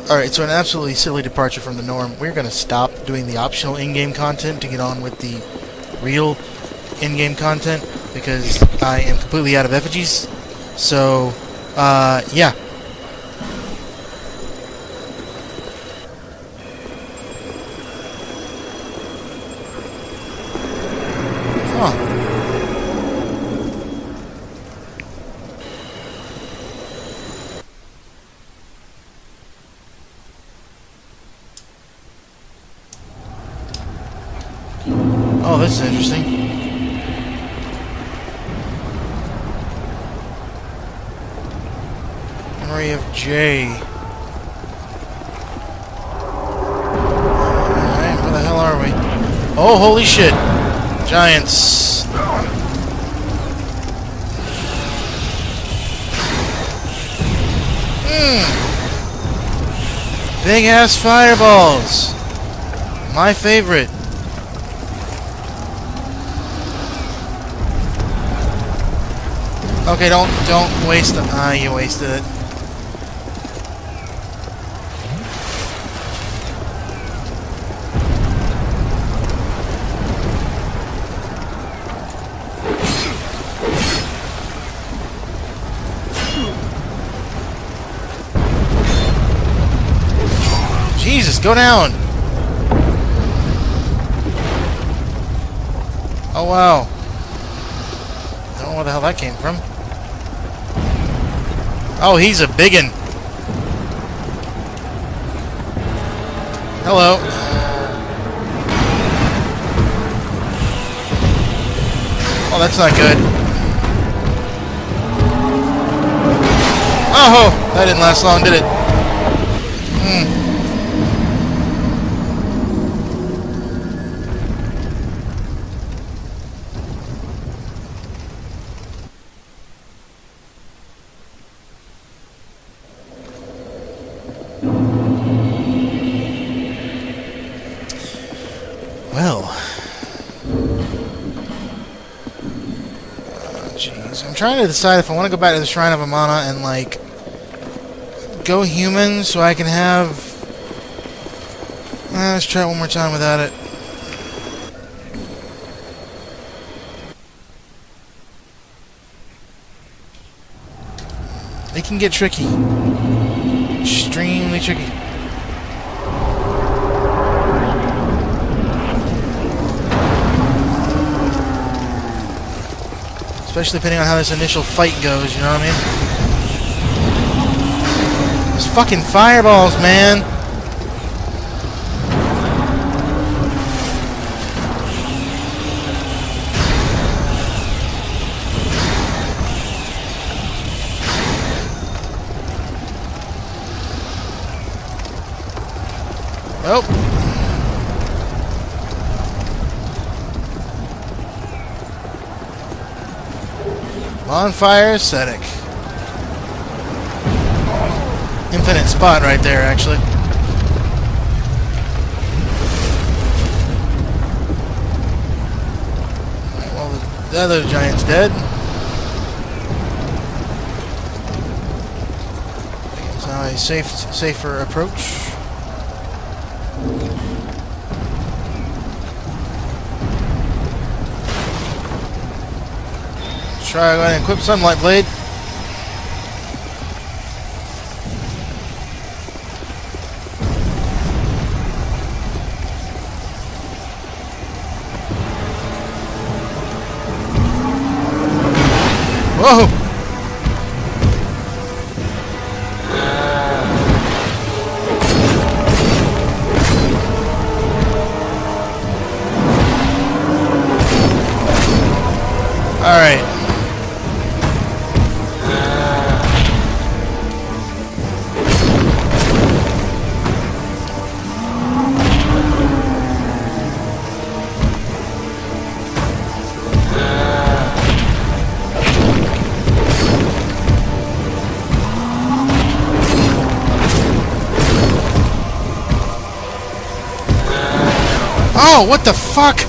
Alright, so an absolutely silly departure from the norm. We're going to stop doing the optional in-game content to get on with the real in-game content because I am completely out of effigies. So, yeah. Huh. Oh, this is interesting. Memory of J. Alright, where the hell are we? Oh, holy shit! Giants. Big ass fireballs! My favorite. Okay, don't waste it. Ah, you wasted it. Jesus, go down! Oh wow. Don't know where the hell that came from. Oh, he's a biggin. Hello. Oh, that's not good. Oh, that didn't last long, did it? Well, jeez, I'm trying to decide if I want to go back to the Shrine of Amana and like go human so I can have. Let's try it one more time without it. They can get tricky, extremely tricky. Especially depending on how this initial fight goes, you know what I mean? Those fucking fireballs, man! Oh! Bonfire ascetic. Infinite spot right there, actually. Well, the other giant's dead. It's now a safer approach. Try to go ahead and equip Sunlight Blade. Whoa! All right. Oh, what the fuck?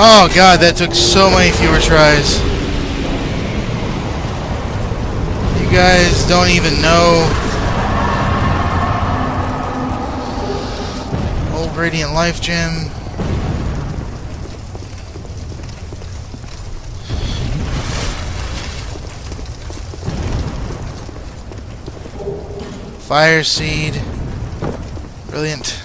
Oh god, that took so many fewer tries. You guys don't even know. Old Radiant Life Gem. Fire Seed. Brilliant.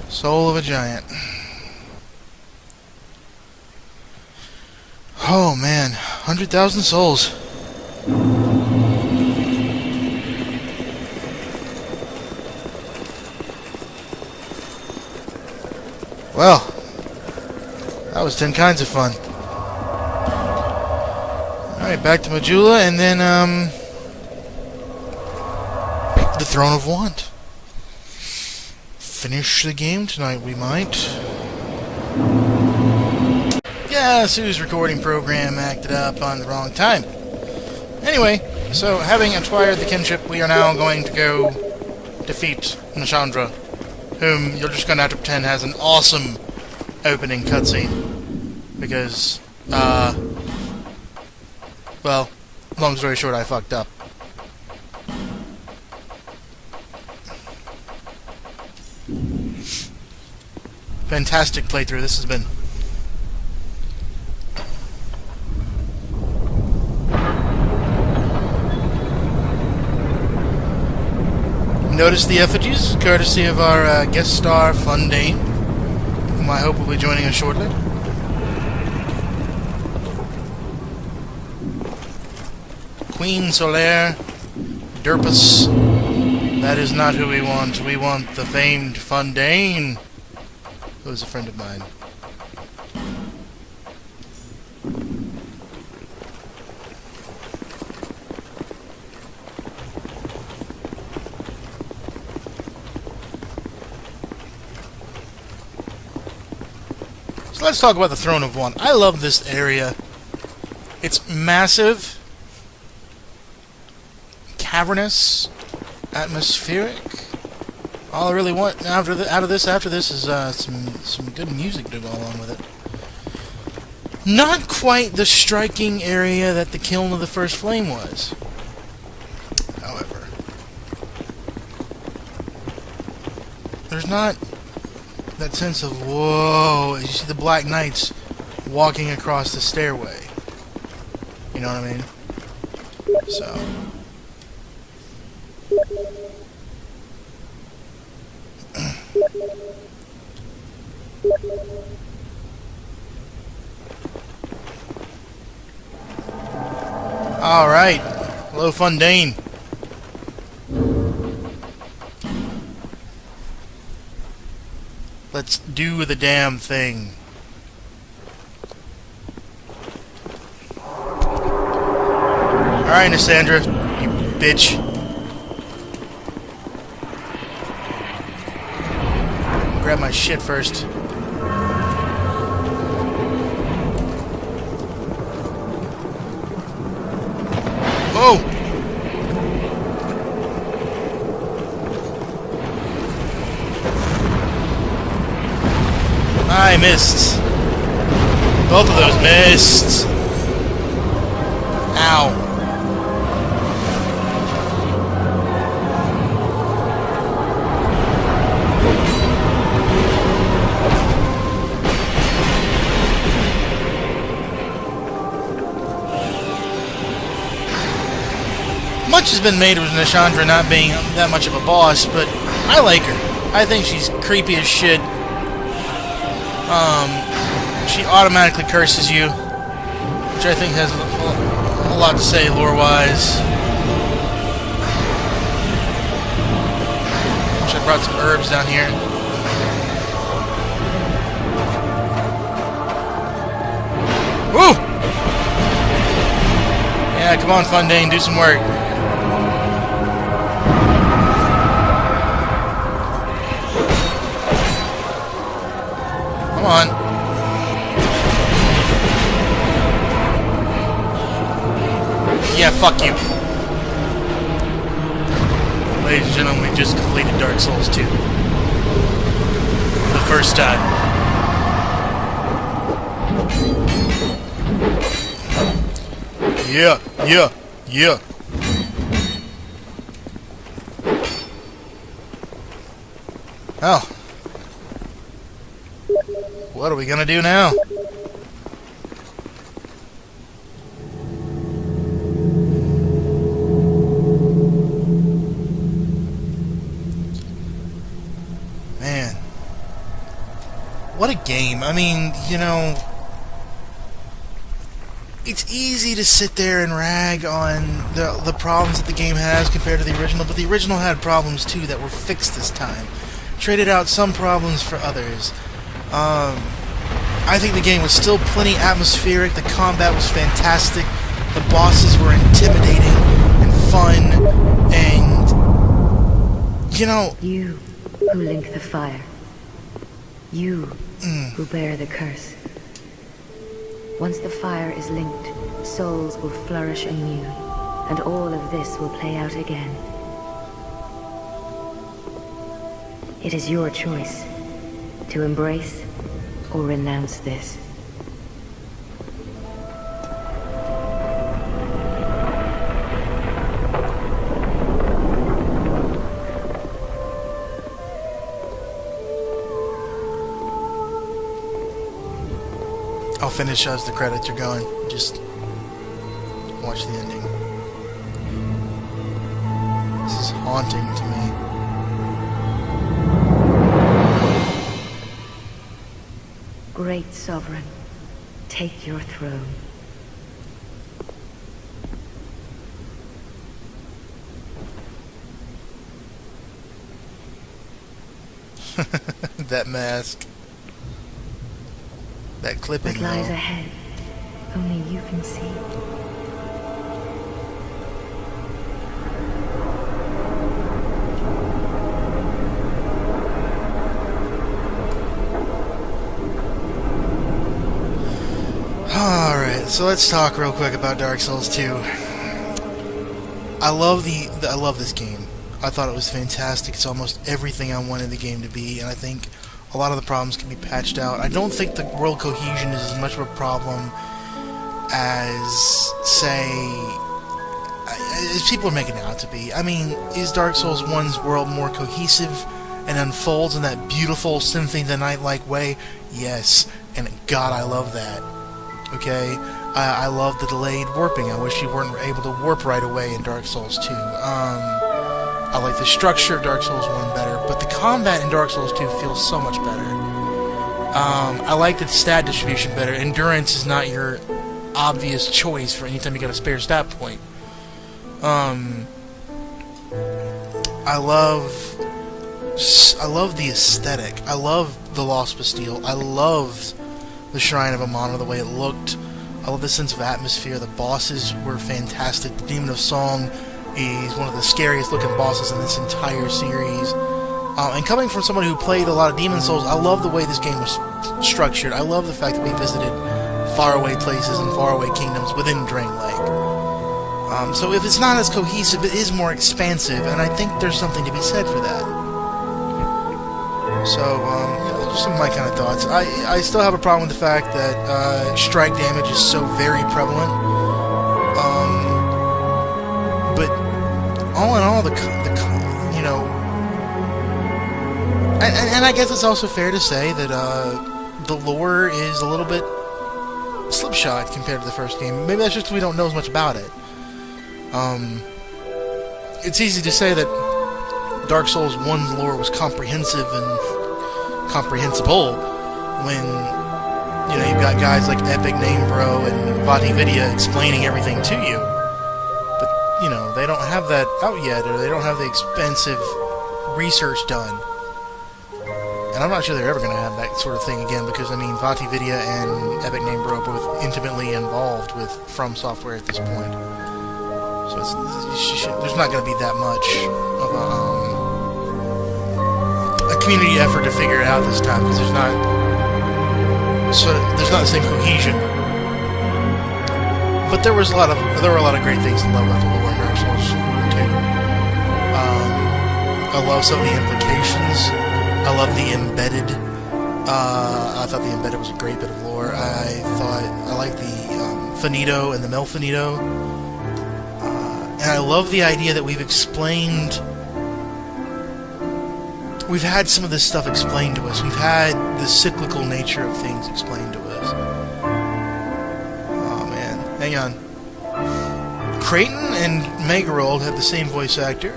Soul of a Giant. Oh man, 100,000 souls. Well, that was 10 kinds of fun. Alright, back to Majula, and then, the Throne of Want. Finish the game tonight, we might. Yeah, Sue's recording program acted up on the wrong time. Anyway, so having acquired the kinship, we are now going to go defeat Nashandra, whom you're just going to have to pretend has an awesome opening cutscene. Because, well, long story short, I fucked up. Fantastic playthrough this has been. Notice the effigies, courtesy of our guest star, Fundane, whom I hope will be joining us shortly. Queen Solaire, Derpus. That is not who we want. We want the famed Fundane, who is a friend of mine. So let's talk about the Throne of Want. I love this area. It's massive, cavernous, atmospheric. All I really want after this is some good music to go along with it. Not quite the striking area that the Kiln of the First Flame was, however. There's not that sense of, whoa, you see the Black Knights walking across the stairway. You know what I mean? So. Alright. Hello, Fundane. Let's do the damn thing. Alright, Nassandra, you bitch. Grab my shit first. Oh! I missed. Both of those missed. Ow. Much has been made of Nashandra not being that much of a boss, but I like her. I think she's creepy as shit. She automatically curses you, which I think has a lot to say lore-wise. Wish I brought some herbs down here. Woo! Yeah, come on, Fundane, do some work. Come on. Fuck you. Ladies and gentlemen, we just completed Dark Souls 2. The first time. Yeah. Oh. What are we gonna do now? Man. What a game. I mean, you know, it's easy to sit there and rag on the problems that the game has compared to the original, but the original had problems too that were fixed this time. Traded out some problems for others. I think the game was still plenty atmospheric, the combat was fantastic, the bosses were intimidating and fun, and, you know... You who link the fire. You who bear the curse. Once the fire is linked, souls will flourish anew, and all of this will play out again. It is your choice to embrace or renounce this. I'll finish as the credits are going. Just watch the ending. This is haunting to me. Great Sovereign, take your throne. That mask. That clipping. What lies ahead, only you can see. Alright, so let's talk real quick about Dark Souls 2. I love this game. I thought it was fantastic. It's almost everything I wanted the game to be, and I think a lot of the problems can be patched out. I don't think the world cohesion is as much of a problem as, say, as people are making it out to be. I mean, is Dark Souls 1's world more cohesive and unfolds in that beautiful Symphony of the Night-like way? Yes, and God, I love that. Okay? I love the delayed warping. I wish you weren't able to warp right away in Dark Souls 2. I like the structure of Dark Souls 1 better, but the combat in Dark Souls 2 feels so much better. I like the stat distribution better. Endurance is not your obvious choice for any time you got a spare stat point. I love the aesthetic. I love the Lost Bastille. I loved the Shrine of Amana, the way it looked. I love the sense of atmosphere. The bosses were fantastic. The Demon of Song is one of the scariest looking bosses in this entire series. And coming from someone who played a lot of Demon Souls, I love the way this game was structured. I love the fact that we visited faraway places and faraway kingdoms within Drain Lake. So if it's not as cohesive, it is more expansive, and I think there's something to be said for that. So, those are some of my kind of thoughts. I still have a problem with the fact that strike damage is so very prevalent. But all in all, you know, and I guess it's also fair to say that the lore is a little bit slipshod compared to the first game. Maybe that's just because we don't know as much about it. It's easy to say that Dark Souls 1's lore was comprehensive and comprehensible when, you know, you've got guys like Epic Name Bro and VatiVidya explaining everything to you. But, you know, they don't have that out yet, or they don't have the expensive research done. And I'm not sure they're ever going to have that sort of thing again, because, I mean, VatiVidya and Epic Name Bro are both intimately involved with From Software at this point. So there's not going to be that much of a community effort to figure it out this time, because there's not the same cohesion. But there were a lot of great things to love about the lore in Dark Souls 2. I love some of the implications. I love the embedded. I thought the embedded was a great bit of lore. I liked the finito and the Melfinito. And I love the idea that we've had some of this stuff explained to us. We've had the cyclical nature of things explained to us. Oh man, hang on. Creighton and Megarold had the same voice actor.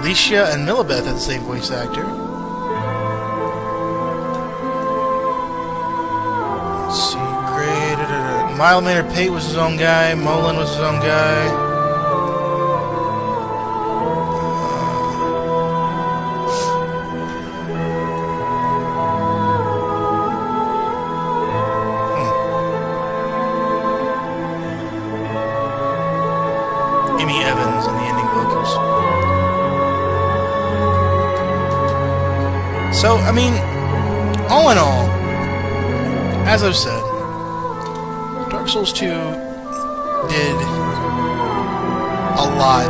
Licia and Millibeth had the same voice actor. Let's see, great. Mile Maynard Pate was his own guy. Molin was his own guy. Amy Evans on the ending vocals. So, I mean, all in all, as I've said, Dark Souls 2 did a lot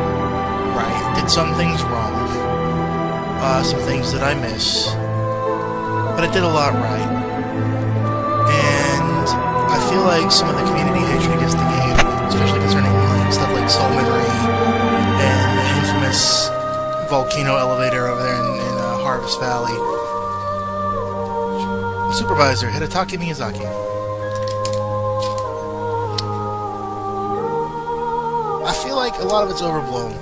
right. Did some things wrong. Some things that I miss. But it did a lot right. And I feel like some of the community hatred against the game, especially concerning stuff like Soul Memory and the infamous volcano elevator over there in Harvest Valley. Supervisor, Hidetaka Miyazaki. I feel like a lot of it's overblown.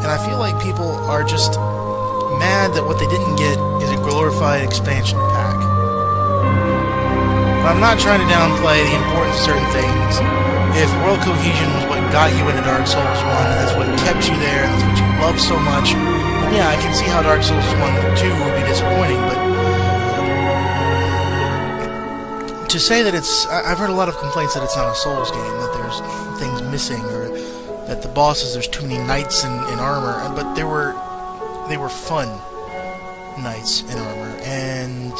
And I feel like people are just mad that what they didn't get is a glorified expansion pack. But I'm not trying to downplay the importance of certain things. If world cohesion was what got you into Dark Souls 1, and that's what kept you there, and that's what you love so much, then yeah, I can see how Dark Souls 1 and 2 would be disappointing, but to say that I've heard a lot of complaints that it's not a Souls game, that there's things missing, or that the bosses, there's too many knights in armor, but they were fun knights in armor, and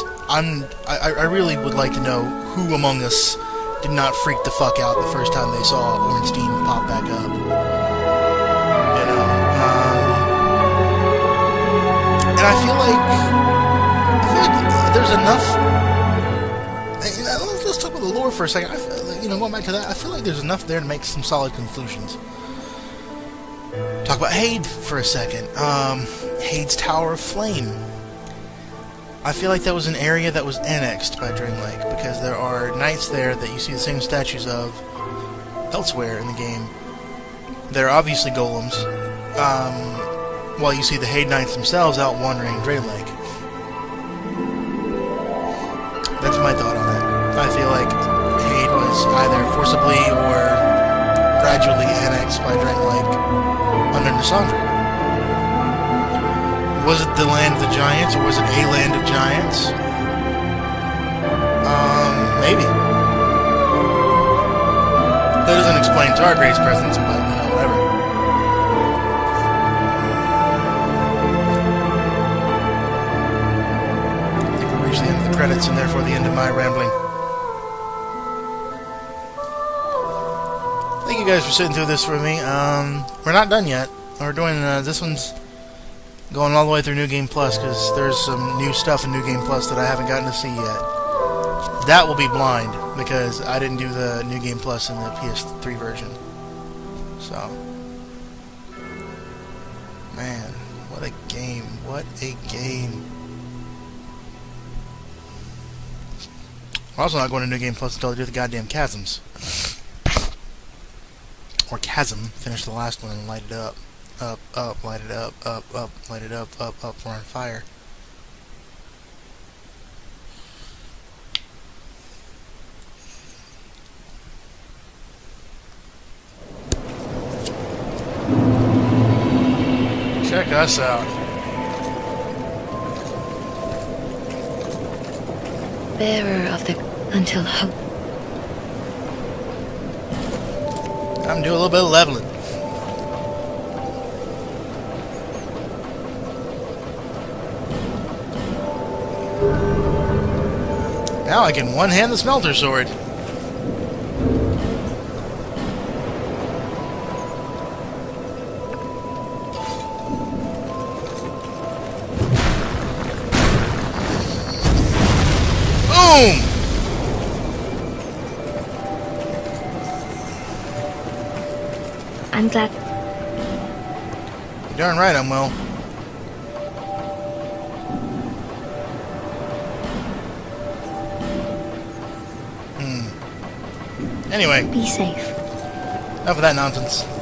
I really would like to know who among us did not freak the fuck out the first time they saw Ornstein pop back up. You know? And I feel like there's enough... let's talk about the lore for a second. Going back to that, I feel like there's enough there to make some solid conclusions. Talk about Haid for a second. Haid's Tower of Flame. I feel like that was an area that was annexed by Dream Lake, because there are knights there that you see the same statues of elsewhere in the game. They're obviously golems, while you see the Haid Knights themselves out wandering Dream Lake. That's my thought on it. I feel like Haid was either forcibly or gradually annexed by Dream Lake under Nasandra. Was it the land of the giants, or was it a land of giants? Maybe. That doesn't explain Targrave's presence, but, whatever. I think we'll reach the end of the credits, and therefore the end of my rambling. Thank you guys for sitting through this with me. We're not done yet. We're doing, this one's going all the way through New Game Plus, because there's some new stuff in New Game Plus that I haven't gotten to see yet. That will be blind, because I didn't do the New Game Plus in the PS3 version. So, man, what a game. What a game. We're also not going to New Game Plus until I do the goddamn chasms. Or chasm, finish the last one and light it up. Up, light it up, light it up, we're on fire. Check us out. Bearer of the... until hope. I'm doing a little bit of leveling. Now I can one-hand the smelter sword. Boom! I'm glad. You're darn right I'm well. Anyway, Be safe. enough of that nonsense.